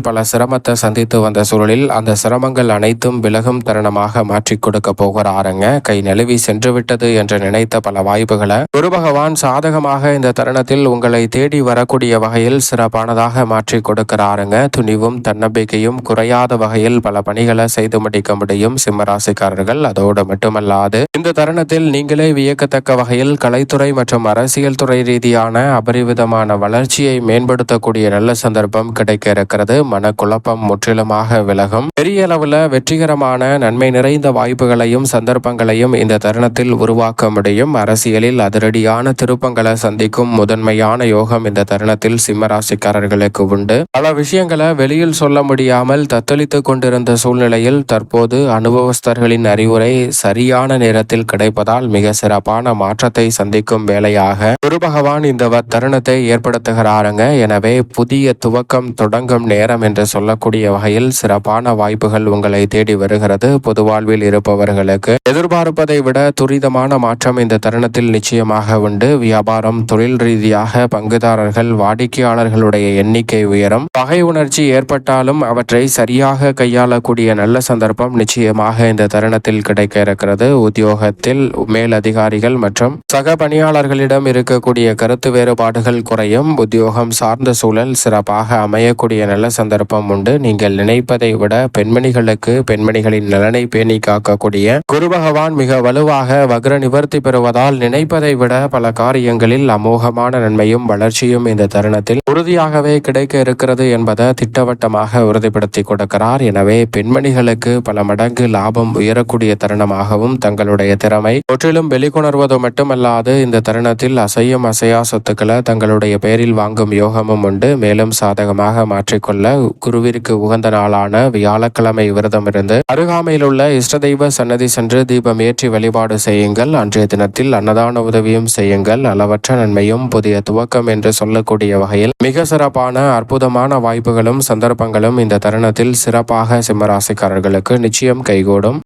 பல சிரமத்தை சந்தித்து வந்த சூழலில் அந்த சிரமங்கள் அனைத்தும் விலகும் தருணமாக மாற்றி கொடுக்க போகிறாருங்க. கை நழுவி சென்று விட்டது என்று நினைத்த பல வாய்ப்புகளை குரு பகவான் சாதகமாக இந்த தருணத்தில் உங்களை தேடி வரக்கூடிய வகையில் சிறப்பானதாக மாற்றி கொடுக்கிறாருங்க. துணிவும் தன்னம்பிக்கையும் குறையாத வகையில் பல பணிகளை செய்து முடிக்க முடியும் சிம்மராசிக்காரர்கள். அதோடு மட்டுமல்லாது இந்த தருணத்தில் நீங்களே வியக்கத்தக்க வகையில் கலைத்துறை மற்றும் அரசியல் துறை ரீதியான அபரிவிதமான வளர்ச்சியை மேம்படுத்தக்கூடிய நல்ல சந்தர்ப்பம் கிடைக்க இருக்கிறது. மனக்குழப்பம் முற்றிலுமாக விலகும். பெரிய அளவுல வெற்றிகரமான நன்மை நிறைந்த வாய்ப்புகளையும் சந்தர்ப்பங்களையும் இந்த தருணத்தில் உருவாக்க முடியும். அரசியலில் அதிரடியான திருப்பங்களை சந்திக்கும் முதன்மையான யோகம் இந்த தருணத்தில் சிம்மராசிக்காரர்களுக்கு உண்டு. பல விஷயங்களை வெளியில் சொல்ல முடியாமல் தத்தளித்துக் கொண்டிருந்த சூழ்நிலையில் தற்போது அனுபவஸ்தர்களின் அறிவுரை சரியான நேரத்தில் கிடைப்பதால் மிக சிறப்பான மாற்றத்தை சந்திக்கும் வேளையாக குரு பகவான் இந்த தருணத்தை ஏற்படுத்துகிறாருங்க. எனவே புதிய துவக்கம் தொடங்கும் நேரம் என்று சொல்லக்கூடிய வகையில் சிறப்பான வாய்ப்புகள் உங்களை தேடி வருகிறது. பொது வாழ்வில் இருப்பவர்களுக்கு எதிர்பார்ப்பதை விட துரிதமான மாற்றம் இந்த தருணத்தில் நிச்சயமாக உண்டு. வியாபாரம், தொழில் ரீதியாக பங்குதாரர்கள், வாடிக்கையாளர்களுடைய எண்ணிக்கை உயரும். பகை உணர்ச்சி ஏற்பட்டாலும் அவற்றை சரியாக கையாளக்கூடிய நல்ல சந்தர்ப்பம் நிச்சயமாக இந்த தருணத்தில் கிடைக்க இருக்கிறது. உத்தியோகத்தில் மேலதிகாரிகள் மற்றும் சக பணியாளர்களிடம் இருக்கக்கூடிய கருத்து வேறுபாடுகள் குறையும். உத்தியோகம் சார்ந்த சூழல் சிறப்பாக அமையக்கூடிய நல்ல சந்தர்ப்பம் உண்டு. நீங்கள் நினைப்பதை விட பெண்மணிகளின் நலனை பேணி காக்கக்கூடிய குரு பகவான் மிக வலுவாக வக்ர நிவர்த்தி பெறுவதால் நினைப்பதை விட பல காரியங்களில் அமோகமான நன்மையும் வளர்ச்சியும் இந்த தருணத்தில் உறுதியாகவே கிடைக்க இருக்கிறது என்பதை திட்டவட்டமாக உறுதிப்படுத்தி கொடுக்கிறார். எனவே பெண்மணிகளுக்கு பல மடங்கு லாபம் உயரக்கூடிய தருணமாகவும் தங்களுடைய திறமை முற்றிலும் வெளிக்கொணர்வது மட்டுமல்லாது இந்த தருணத்தில் அசையும் அசையா சொத்துக்களை தங்களுடைய பெயரில் வாங்கும் யோகமும் உண்டு. மேலும் சாதகமாக மாற்றிக்கொள்ள குருவிற்கு உகந்த நாளான வியாழக்கிழமை விரதம் இருந்து அருகாமையில் உள்ள இஷ்ட தெய்வ சன்னதி சென்று தீபம் ஏற்றி வழிபாடு செய்யுங்கள். அன்றைய தினத்தில் அன்னதான உதவியும் செய்யுங்கள். அளவற்ற நன்மையும் புதிய துவக்கம் என்று சொல்லக்கூடிய வகையில் மிக சிறப்பான அற்புதமான வாய்ப்புகளும் சந்தர்ப்பங்களும் இந்த தருணத்தில் சிறப்பாக சிம்மராசிக்காரர்களுக்கு நிச்சயம் கைகூடும்.